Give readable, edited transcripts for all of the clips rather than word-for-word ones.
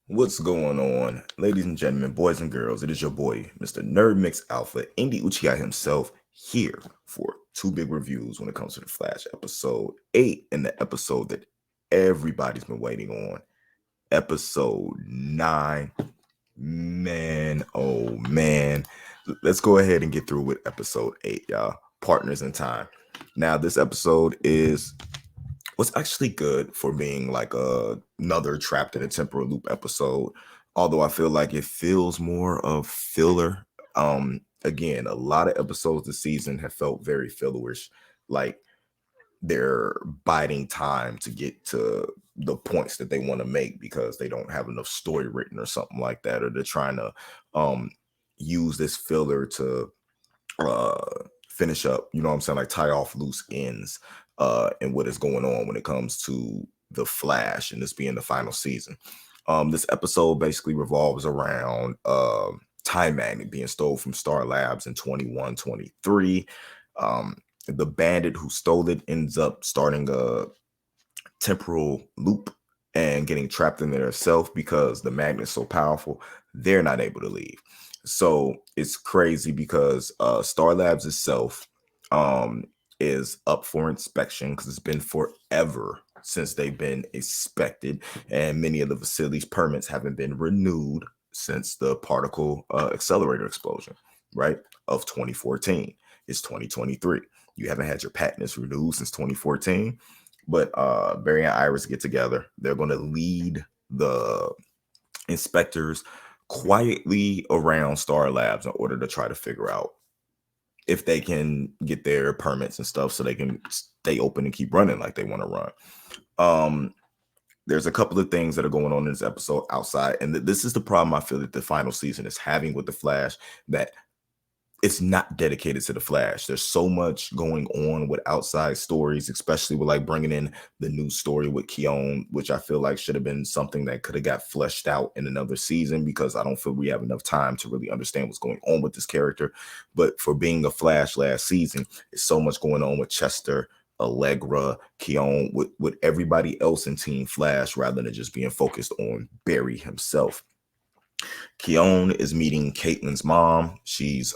What's going on, ladies and gentlemen, boys and girls? It is your boy, Mr. Nerd Mix Alpha, Indy Uchiha himself, here for two big reviews when it comes to The Flash. Episode 8 and the episode that everybody's been waiting on, episode 9. Man, oh man. Let's go ahead and get through with episode 8, y'all. Partners in Time. Now, this episode was actually good for being like another trapped in a temporal loop episode, although I feel like it feels more of filler. Again, a lot of episodes this season have felt very fillerish, like they're biding time to get to the points that they want to make because they don't have enough story written or something like that, or they're trying to um use this filler to finish up, you know what I'm saying, like tie off loose ends and what is going on when it comes to the Flash and this being the final season. This episode basically revolves around Time Magnet being stole from Star Labs in 2123. The bandit who stole it ends up starting a temporal loop and getting trapped in there itself because the magnet's so powerful, they're not able to leave. So it's crazy because Star Labs itself is up for inspection because it's been forever since they've been inspected, and many of the facilities permits haven't been renewed since the particle accelerator explosion, right, of 2014. It's 2023. You haven't had your patents renewed since 2014. But Barry and Iris get together. They're going to lead the inspectors quietly around Star Labs in order to try to figure out if they can get their permits and stuff so they can stay open and keep running like they want to run. There's a couple of things that are going on in this episode outside, and this is the problem I feel that the final season is having with the Flash, that it's not dedicated to the Flash. There's so much going on with outside stories, especially with like bringing in the new story with Khione, which I feel like should have been something that could have got fleshed out in another season, because I don't feel we have enough time to really understand what's going on with this character. But for being a Flash last season, there's so much going on with Chester, Allegra, Khione, with everybody else in Team Flash, rather than just being focused on Barry himself. Khione is meeting Caitlin's mom. She's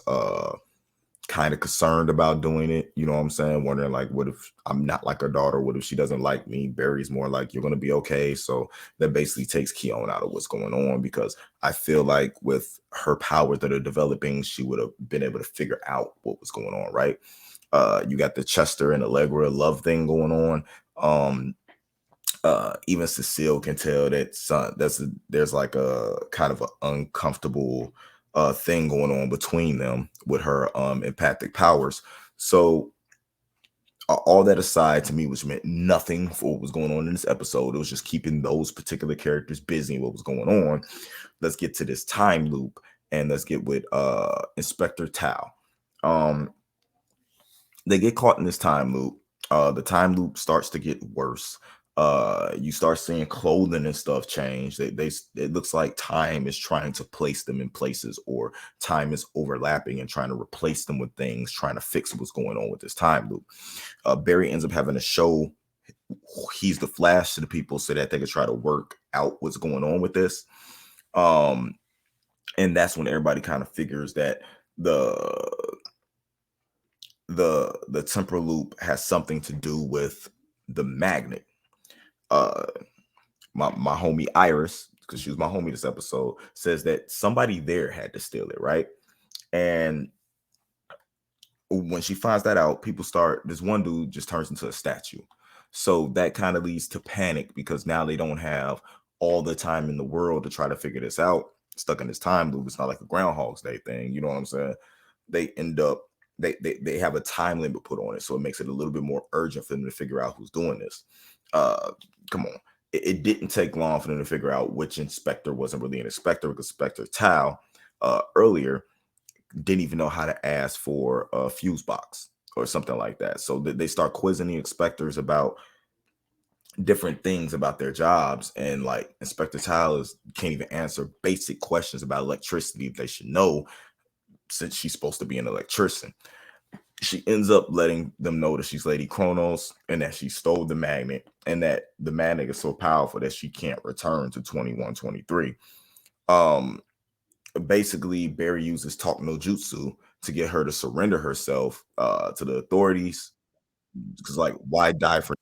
kind of concerned about doing it. You know what I'm saying? Wondering like, what if I'm not like her daughter? What if she doesn't like me? Barry's more like, you're gonna be okay. So that basically takes Khione out of what's going on, because I feel like with her powers that are developing, she would have been able to figure out what was going on, right? You got the Chester and Allegra love thing going on. Even Cecile can tell that there's like a kind of an uncomfortable thing going on between them with her empathic powers. So all that aside, to me, which meant nothing for what was going on in this episode, it was just keeping those particular characters busy and what was going on. Let's get to this time loop, and let's get with Inspector Tao. Um, they get caught in this time loop. The time loop starts to get worse. You start seeing clothing and stuff change. They it looks like time is trying to place them in places, or time is overlapping and trying to replace them with things, trying to fix what's going on with this time loop. Barry ends up having to show he's the Flash to the people so that they could try to work out what's going on with this. And that's when everybody kind of figures that the the temporal loop has something to do with the magnet. uh my homie Iris, because she was my homie this episode, says that somebody there had to steal it, right? And when she finds that out, people start, this one dude just turns into a statue. So that kind of leads to panic, because now they don't have all the time in the world to try to figure this out. Stuck in this time loop. It's not like a Groundhog's Day thing, you know what I'm saying? They end up, they have a time limit put on it, so it makes it a little bit more urgent for them to figure out who's doing this. Come on. It didn't take long for them to figure out which inspector wasn't really an inspector, because Inspector Tao earlier didn't even know how to ask for a fuse box or something like that. So they start quizzing the inspectors about different things about their jobs, and like Inspector Tao can't even answer basic questions about electricity they should know, since she's supposed to be an electrician. she ends up letting them know that she's Lady Kronos and that she stole the magnet, and that the magnet is so powerful that she can't return to 2123. Basically, Barry uses talk no jutsu to get her to surrender herself to the authorities, because like, why die for,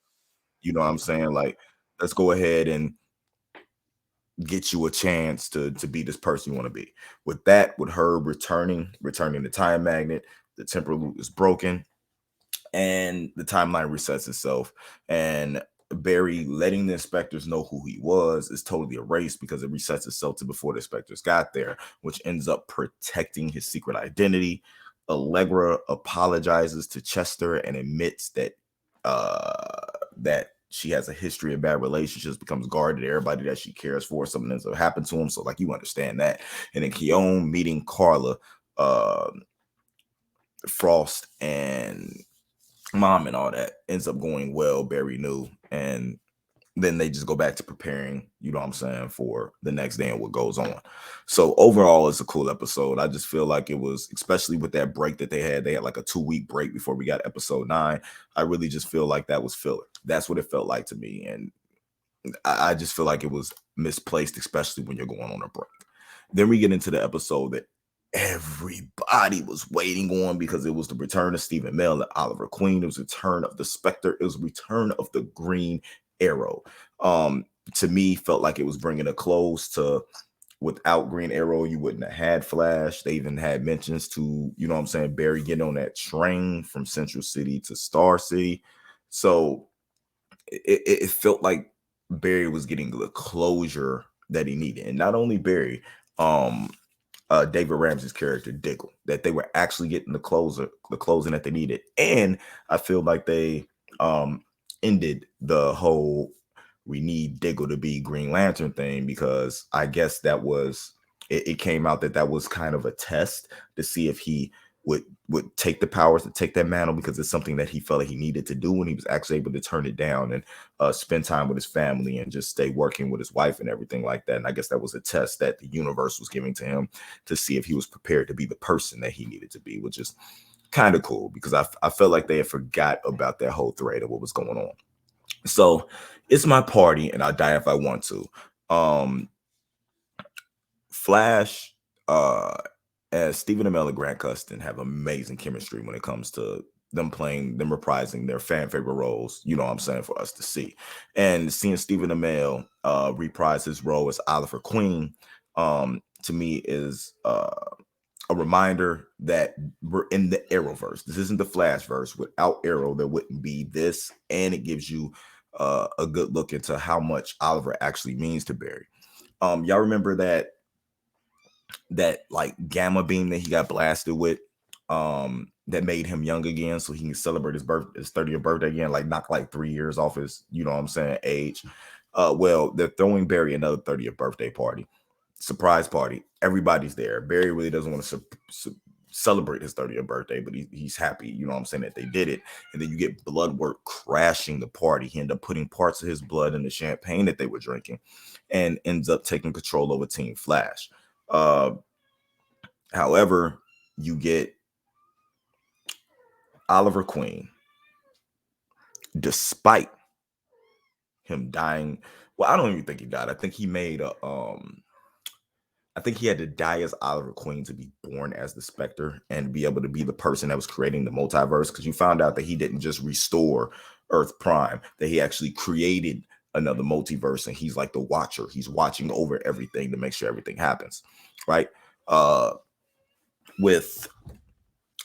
you know what I'm saying? Like, let's go ahead and get you a chance to be this person you want to be. With that, with her returning the time magnet, the temporal loop is broken and the timeline resets itself. And Barry letting the inspectors know who he was is totally erased because it resets itself to before the inspectors got there, which ends up protecting his secret identity. Allegra apologizes to Chester and admits that she has a history of bad relationships, becomes guarded to everybody that she cares for. Something ends up happened to him. So like, you understand that. And then Khione meeting Carla, Frost, and Mom and all that ends up going well. Barry knew, and then they just go back to preparing, you know what I'm saying, for the next day and what goes on. So overall, it's a cool episode. I just feel like it was, especially with that break that they had like a 2-week break before we got episode 9. I really just feel like that was filler. That's what it felt like to me. And I just feel like it was misplaced, especially when you're going on a break. Then we get into the episode that everybody was waiting on, because it was the return of Stephen Amell and Oliver Queen. It was the return of the Spectre. It was the return of the Green Arrow. To me, felt like it was bringing a close to, without Green Arrow, you wouldn't have had Flash. They even had mentions to, you know what I'm saying, Barry getting on that train from Central City to Star City. So it felt like Barry was getting the closure that he needed. And not only Barry, David Ramsey's character Diggle, that they were actually getting the closing that they needed. And I feel like they ended the whole "we need Diggle to be Green Lantern" thing, because I guess that was it came out that was kind of a test to see if he would take the powers to take that mantle, because it's something that he felt like he needed to do, and he was actually able to turn it down and spend time with his family and just stay working with his wife and everything like that. And I guess that was a test that the universe was giving to him to see if he was prepared to be the person that he needed to be, which is kind of cool, because I felt like they had forgot about that whole thread of what was going on. So it's my party, and I'll die if I want to. Flash, as Stephen Amell and Grant Gustin have amazing chemistry when it comes to them reprising their fan favorite roles, you know what I'm saying, for us to see. And seeing Stephen Amell reprise his role as Oliver Queen, to me is a reminder that we're in the Arrowverse. This isn't the Flashverse. Without Arrow, there wouldn't be this, and it gives you a good look into how much Oliver actually means to Barry. Y'all remember that like gamma beam that he got blasted with, that made him young again, so he can celebrate his 30th birthday again, like knock like 3 years off his, you know what I'm saying, age. Well, they're throwing Barry another 30th birthday party, surprise party. Everybody's there. Barry really doesn't want to celebrate his 30th birthday, but he's happy, you know what I'm saying, that they did it. And then you get BloodWork crashing the party. He ended up putting parts of his blood in the champagne that they were drinking, and ends up taking control over Team Flash. However, you get Oliver Queen, despite him dying. Well, I don't even think he died. I think he made a I think he had to die as Oliver Queen to be born as the Spectre and be able to be the person that was creating the multiverse, because you found out that he didn't just restore Earth Prime, that he actually created another multiverse, and he's like the watcher. He's watching over everything to make sure everything happens, right? With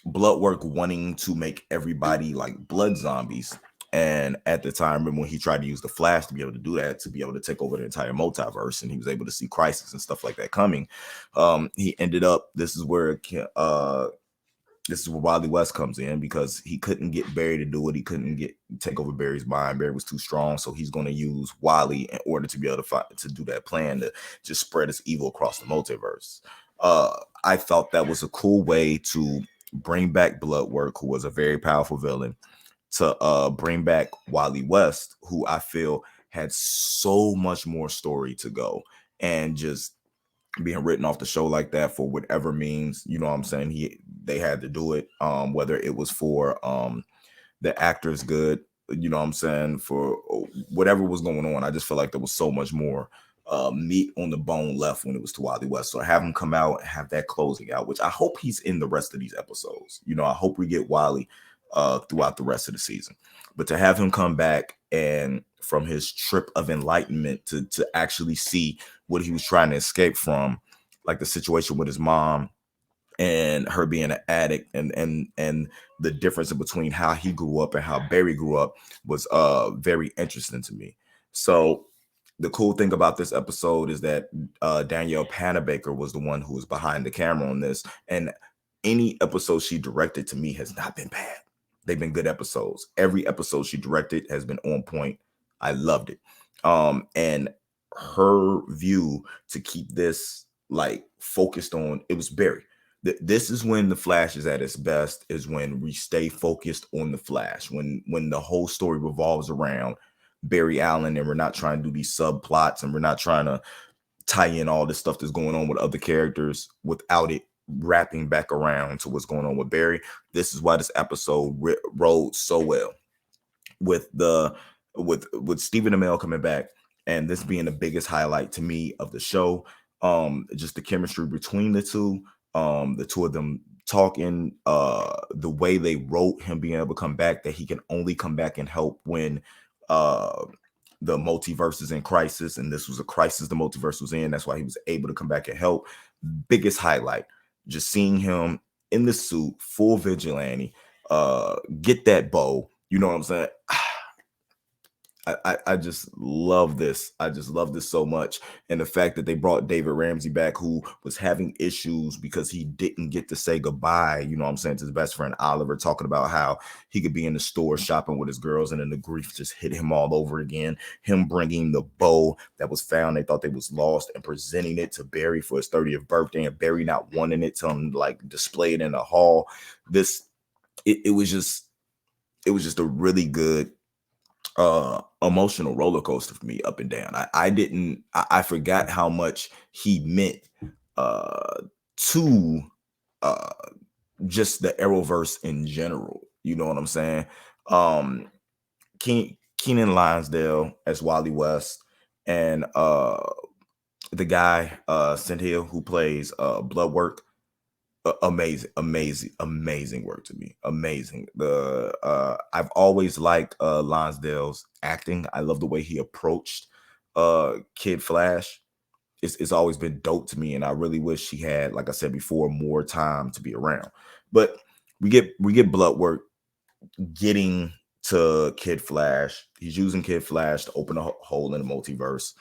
BloodWork wanting to make everybody like blood zombies. And at the time, remember when he tried to use the Flash to be able to do that, to be able to take over the entire multiverse, and he was able to see Crisis and stuff like that coming. He ended up, this is where Wily West comes in, because he couldn't get Barry to do it. He couldn't take over Barry's mind. Barry was too strong, so he's going to use Wily in order to be able to do that plan to just spread his evil across the multiverse. I thought that was a cool way to bring back BloodWork, who was a very powerful villain, to bring back Wily West, who I feel had so much more story to go, and just being written off the show like that for whatever means, you know what I'm saying, they had to do it, whether it was for the actors good, you know what I'm saying, for whatever was going on. I just feel like there was so much more meat on the bone left when it was to Wally West. So have him come out and have that closing out, which I hope he's in the rest of these episodes. You know, I hope we get Wally throughout the rest of the season. But to have him come back and from his trip of enlightenment to actually see what he was trying to escape from, like the situation with his mom and her being an addict, and the difference in between how he grew up and how Barry grew up was very interesting to me. So the cool thing about this episode is that Danielle Panabaker was the one who was behind the camera on this, and any episode she directed to me has not been bad. They've been good episodes. Every episode she directed has been on point. I loved it. And her view to keep this like focused on, it was Barry. This is when the Flash is at its best, is when we stay focused on the Flash, when the whole story revolves around Barry Allen, and we're not trying to do these subplots, and we're not trying to tie in all this stuff that's going on with other characters without it wrapping back around to what's going on with Barry. This is why this episode rode so well with Stephen Amell coming back, and this being the biggest highlight to me of the show. Just the chemistry between the two of them talking, the way they wrote him being able to come back, that he can only come back and help when the multiverse is in crisis, and this was a crisis the multiverse was in. That's why he was able to come back and help. Biggest highlight, just seeing him in the suit, full vigilante, get that bow, you know what I'm saying? I just love this. I just love this so much. And the fact that they brought David Ramsey back, who was having issues because he didn't get to say goodbye, you know what I'm saying, to his best friend Oliver, talking about how he could be in the store shopping with his girls, and then the grief just hit him all over again. Him bringing the bow that was found, they thought they was lost, and presenting it to Barry for his 30th birthday, and Barry not wanting it, to him like display it in the hall. It was just a really good emotional roller coaster for me, up and down. I forgot how much he meant to just the Arrowverse in general, you know what I'm saying? Keenan Lonsdale as Wally West, and the guy Cynthia who plays BloodWork. Amazing work to me. Amazing. I've always liked Lonsdale's acting. I love the way he approached Kid Flash. It's always been dope to me, and I really wish he had, like I said before, more time to be around. But we get BloodWork getting to Kid Flash. He's using Kid Flash to open a hole in the multiverse,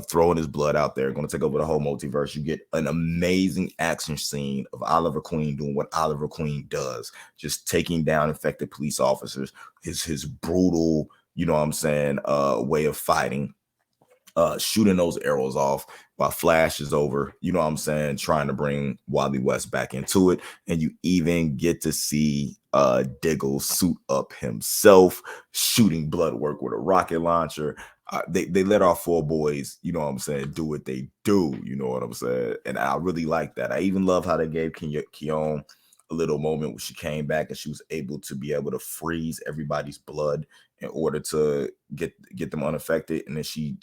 throwing his blood out there, going to take over the whole multiverse. You get an amazing action scene of Oliver Queen doing what Oliver Queen does, just taking down infected police officers. His brutal, you know what I'm saying, way of fighting, shooting those arrows off while Flash is over, you know what I'm saying, trying to bring Wally West back into it. And you even get to see Diggle suit up himself, shooting BloodWork with a rocket launcher. They let our four boys, you know what I'm saying, do what they do, you know what I'm saying? And I really like that. I even love how they gave Khione a little moment when she came back and she was able to freeze everybody's blood in order to get them unaffected, and then she's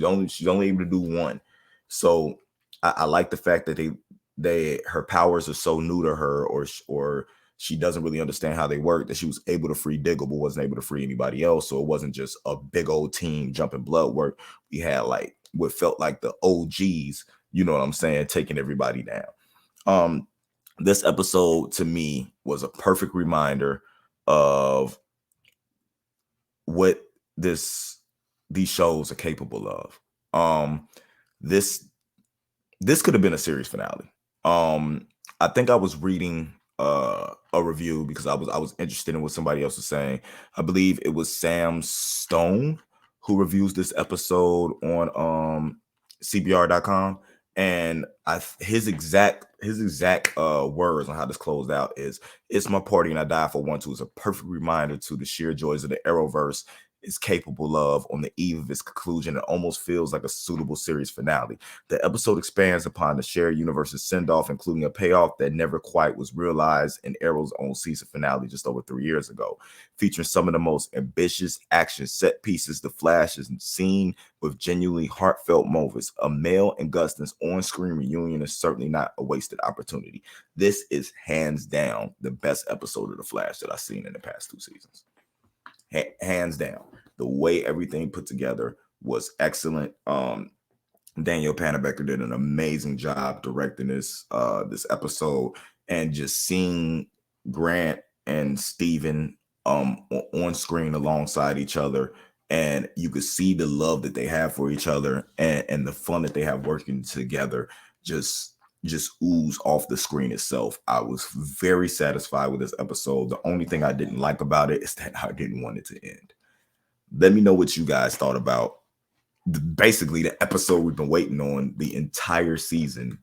only able to do one. So I like the fact that her powers are so new to her, or she doesn't really understand how they work, that she was able to free Diggle but wasn't able to free anybody else. So it wasn't just a big old team jumping BloodWork. We had like what felt like the OGs, you know what I'm saying, taking everybody down. This episode to me was a perfect reminder of what these shows are capable of. This could have been a series finale. I think I was reading a review because I was interested in what somebody else was saying. I believe it was Sam Stone who reviews this episode on CBR.com, and his exact words on how this closed out is, "It's my party and I die for one too." It's a perfect reminder to the sheer joys of the Arrowverse is capable of on the eve of its conclusion. It almost feels like a suitable series finale. The episode expands upon the shared universe's send-off, including a payoff that never quite was realized in Arrow's own season finale just over 3 years ago, featuring some of the most ambitious action set pieces The Flash has seen, with genuinely heartfelt moments. Amell and Gustin's on-screen reunion is certainly not a wasted opportunity. This is hands down the best episode of The Flash that I've seen in the past 2 seasons. Hands down. The way everything put together was excellent. Daniel Panabaker did an amazing job directing this episode, and just seeing Grant and Steven on screen alongside each other, and you could see the love that they have for each other, and the fun that they have working together just ooze off the screen itself. I was very satisfied with this episode. The only thing I didn't like about it is that I didn't want it to end. Let me know what you guys thought about basically the episode we've been waiting on the entire season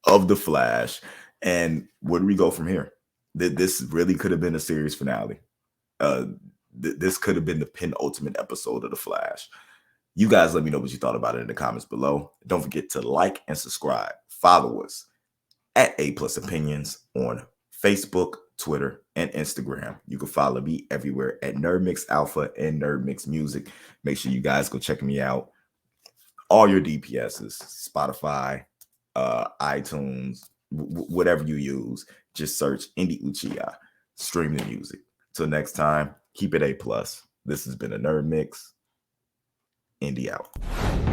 of The Flash, and where do we go from here? This really could have been a series finale. This could have been the penultimate episode of The Flash. You guys let me know what you thought about it in the comments below. Don't forget to like and subscribe. Follow us at A+ Opinions on Facebook, Twitter, and Instagram. You can follow me everywhere at NerdMix Alpha and NerdMix Music. Make sure you guys go check me out. All your DPSs, Spotify, iTunes, whatever you use, just search Indie Uchiha. Stream the music. Till next time, keep it A+. This has been a Nerd Mix. Indie out.